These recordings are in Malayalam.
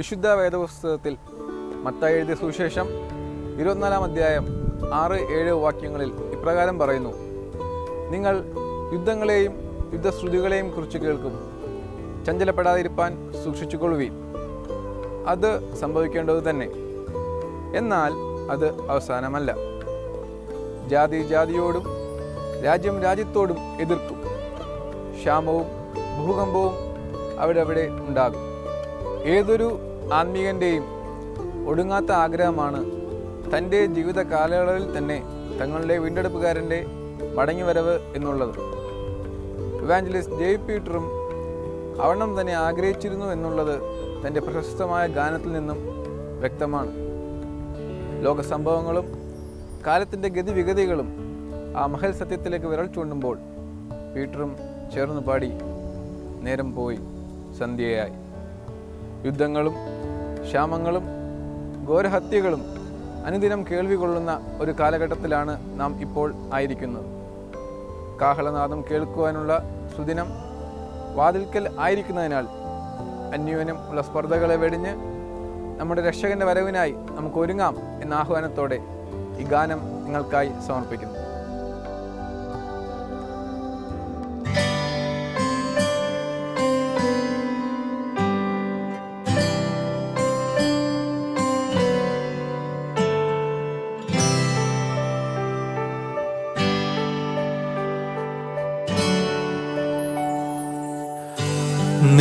വിശുദ്ധ വേദപുസ്തകത്തിൽ മത്തായി എഴുതിയ സുവിശേഷം 24-ാം അധ്യായം 6-7 വാക്യങ്ങളിൽ ഇപ്രകാരം പറയുന്നു: നിങ്ങൾ യുദ്ധങ്ങളെയും യുദ്ധശ്രുതികളെയും കുറിച്ച് കേൾക്കും. ചഞ്ചലപ്പെടാതിരിപ്പാൻ സൂക്ഷിച്ചുകൊള്ളുവീൻ. അത് സംഭവിക്കേണ്ടത് തന്നെ, എന്നാൽ അത് അവസാനമല്ല. ജാതി ജാതിയോടും രാജ്യം രാജ്യത്തോടും എതിർക്കും. ക്ഷാമവും ഭൂകമ്പവും അവിടെ ഉണ്ടാകും. ഏതൊരു ആത്മീകൻ്റെയും ഒടുങ്ങാത്ത ആഗ്രഹമാണ് തൻ്റെ ജീവിത കാലയളവിൽ തന്നെ തങ്ങളുടെ വീണ്ടെടുപ്പുകാരൻ്റെ മടങ്ങിവരവ് എന്നുള്ളത്. ഇവാഞ്ചലിസ്റ്റ് ജെ പീറ്ററും അവണ്ണം തന്നെ ആഗ്രഹിച്ചിരുന്നു എന്നുള്ളത് തൻ്റെ പ്രശസ്തമായ ഗാനത്തിൽ നിന്നും വ്യക്തമാണ്. ലോകസംഭവങ്ങളും കാലത്തിൻ്റെ ഗതിവിഗതികളും ആ മഹൽ സത്യത്തിലേക്ക് വിരൽ ചൂണ്ടുമ്പോൾ പീറ്ററും ചേർന്ന് പാടി: നേരം പോയി, സന്ധ്യയായി. യുദ്ധങ്ങളും ക്ഷാമങ്ങളും ഘോരഹത്യകളും അനുദിനം കേൾവി കൊള്ളുന്ന ഒരു കാലഘട്ടത്തിലാണ് നാം ഇപ്പോൾ ആയിരിക്കുന്നത്. കാഹളനാദം കേൾക്കുവാനുള്ള സുദിനം വാതിൽക്കൽ ആയിരിക്കുന്നതിനാൽ അന്യോന്യം ഉള്ള സ്പർദ്ധകളെ വെടിഞ്ഞ് നമ്മുടെ രക്ഷകന്റെ വരവിനായി നമുക്ക് ഒരുങ്ങാം എന്ന ആഹ്വാനത്തോടെ ഈ ഗാനം നിങ്ങൾക്കായി സമർപ്പിക്കുന്നു.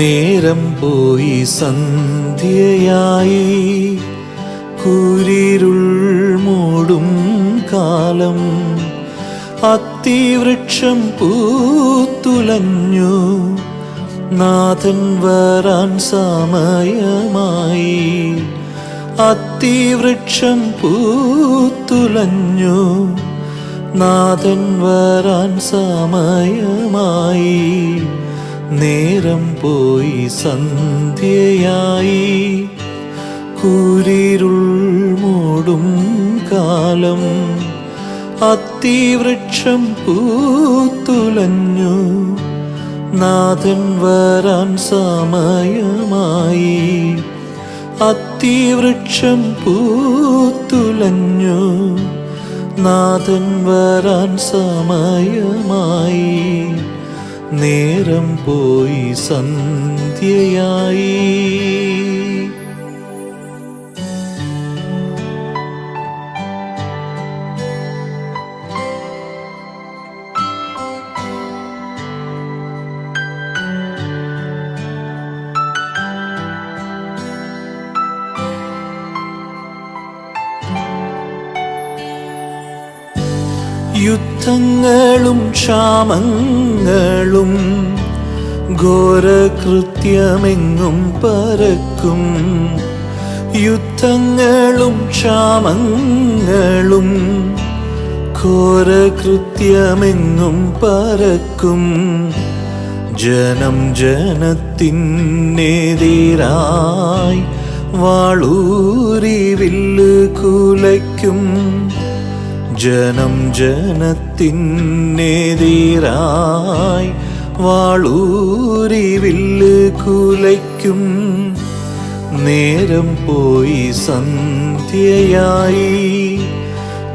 നേരം പോയി, സന്ധ്യയായി, കൂരിരുൾ മൂടും കാലം. അത്തിവൃക്ഷം പൂത്തുലഞ്ഞു, നാഥൻ വരാൻ സമയമായി. അത്തിവൃക്ഷം പൂത്തുലഞ്ഞു, നാഥൻ വരാൻ സമയമായി. നേരം പോയി, സന്ധ്യയായി, കൂരിരുൾ മൂടും കാലം. അത്തിവൃക്ഷം പൂത്തുലഞ്ഞു, നാഥൻ വരാൻ സമയമായി. അത്തിവൃക്ഷം പൂത്തുലഞ്ഞു, നാഥൻ വരാൻ സമയമായി. നേരം പോയി, സന്ധ്യയായി. യുദ്ധങ്ങളും ക്ഷാമങ്ങളും ഘോരകൃത്യമെങ്ങും പരക്കും. യുദ്ധങ്ങളും ക്ഷാമങ്ങളും ഘോരകൃത്യമെങ്ങും പരക്കും. ജനം ജനത്തിനെതിരായി വാളൂരി വില്ല് കുലയ്ക്കും. ജനം ജനത്തിനെതിരായി വാളൂരി വില്ല് കുലയ്ക്കും. നേരം പോയി, സന്ധ്യയായി,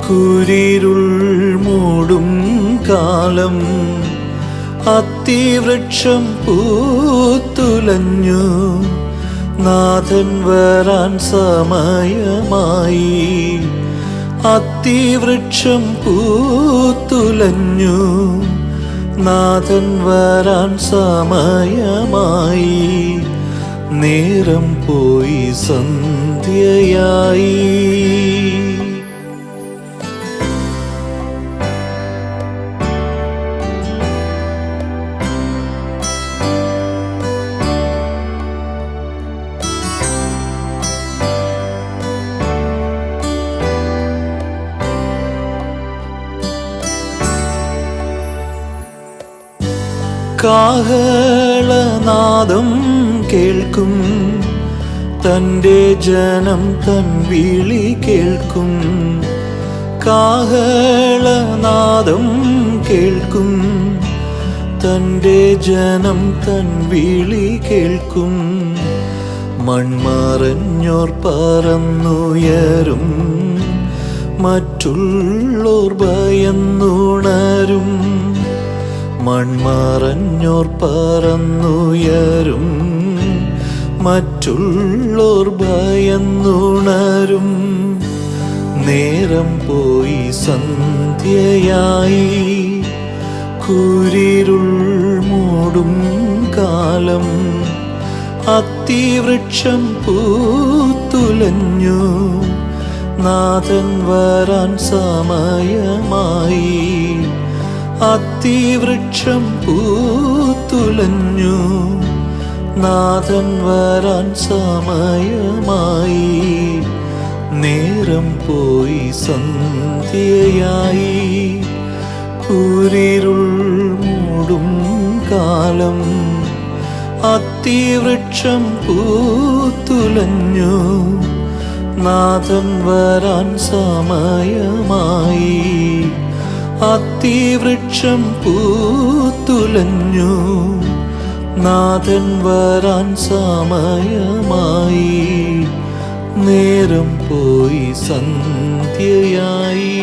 കൂരിരുൾ മൂടും കാലം. അത്തിവൃക്ഷം പൂത്തുലഞ്ഞു, നാഥൻ വരാൻ സമയമായി. അത്തിവൃക്ഷം പൂത്തുലഞ്ഞു, നാഥൻ വരാൻ സമയമായി. നേരം പോയി, സന്ധ്യയായി. കാഹളനാദം കേൾക്കും, തൻ്റെ ജനം തൻ വിളി കേൾക്കും. കാഹളനാദം കേൾക്കും, തൻ്റെ ജനം തൻ വിളി കേൾക്കും. മൺമറഞ്ഞോർ പറന്നുയരും, മറ്റുള്ളോർ ഭയന്നുണരും. മൺമറഞ്ഞോർ പറന്നുയരും, മറ്റുള്ളോർ ഭയന്നുണരും. നേരം പോയി സന്ധ്യയായി, കൂരിരുൾ മൂടും കാലം. അത്തിവൃക്ഷം പൂത്തുലഞ്ഞു, നാഥൻ വരാൻ സമയമായി. അത്തിവൃക്ഷം പൂത്തുലഞ്ഞു, നാഥൻ വരാൻ സമയമായി. നേരം പോയി സന്ധ്യയായി, കൂരിരുൾ മൂടും കാലം. അത്തിവൃക്ഷം പൂത്തുലഞ്ഞു, നാഥൻ വരാൻ സമയമായി. അത്തിവൃക്ഷം പൂത്തുലഞ്ഞു, നാഥൻ വരാൻ സമയമായി. നേരം പോയി സന്ധ്യയായി.